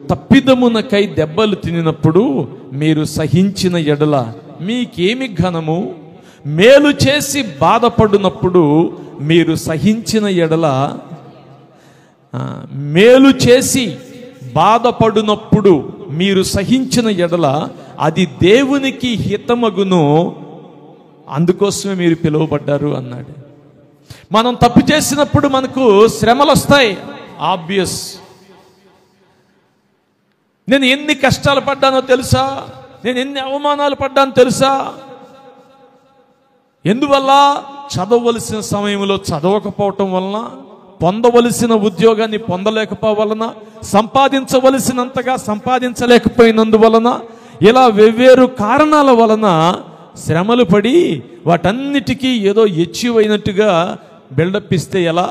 తప్పిదమునకై దెబ్బలు తినినప్పుడు మీరు సహించిన ఎడల మీకేమి ఘనము? మేలు చేసి బాధపడినప్పుడు మీరు సహించిన ఎడల, మేలు చేసి బాధపడినప్పుడు మీరు సహించిన ఎడల అది దేవునికి హితమగును, అందుకోసమే మీరు పిలువబడ్డారు అన్నాడు. మనం తప్పు చేసినప్పుడు మనకు శ్రమలు వస్తాయి, ఆబ్వియస్. నేను ఎన్ని కష్టాలు పడ్డానో తెలుసా? నేను ఎన్ని అవమానాలు పడ్డానో తెలుసా? ఎందువల్ల? చదవలసిన సమయంలో చదవకపోవటం వలన, పొందవలసిన ఉద్యోగాన్ని పొందలేకపోవలన, సంపాదించవలసినంతగా సంపాదించలేకపోయినందువలన, ఇలా వెవ్వేరు కారణాల వలన శ్రమలు పడి వాటన్నిటికీ ఏదో ఎచ్చివైనట్టుగా బిల్డప్ ఇస్తే ఎలా?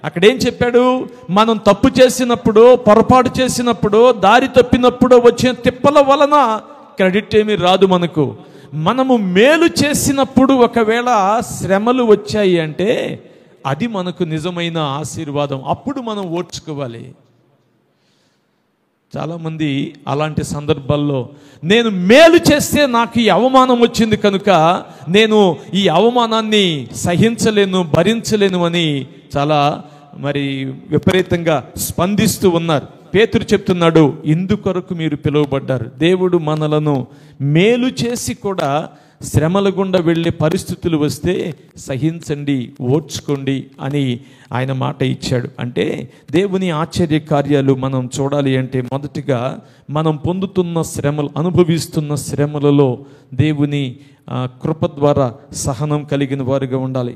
అక్కడేం చెప్పాడు? మనం తప్పు చేసినప్పుడు, పొరపాటు చేసినప్పుడు, దారి తప్పినప్పుడు వచ్చిన తిప్పల వలన క్రెడిట్ ఏమీ రాదు మనకు. మనము మేలు చేసినప్పుడు ఒకవేళ శ్రమలు వచ్చాయి అంటే అది మనకు నిజమైన ఆశీర్వాదం. అప్పుడు మనం ఓర్చుకోవాలి. చాలామంది అలాంటి సందర్భాల్లో నేను మేలు చేస్తే నాకు ఈ అవమానం వచ్చింది కనుక నేను ఈ అవమానాన్ని సహించలేను, భరించలేను అని చాలా విపరీతంగా స్పందిస్తూ ఉన్నారు. పేతురు చెప్తున్నాడు, ఇందుకొరకు మీరు పిలువబడ్డారు. దేవుడు మనలను మేలు చేసి కూడా శ్రమల గుండా వెళ్ళే పరిస్థితులు వస్తే సహించండి, ఓర్చుకోండి అని ఆయన మాట ఇచ్చాడు. అంటే దేవుని ఆశ్చర్య కార్యాలు మనం చూడాలి అంటే మొదటిగా మనం పొందుతున్న శ్రమలు, అనుభవిస్తున్న శ్రమలలో దేవుని కృప ద్వారా సహనం కలిగిన వారుగా ఉండాలి.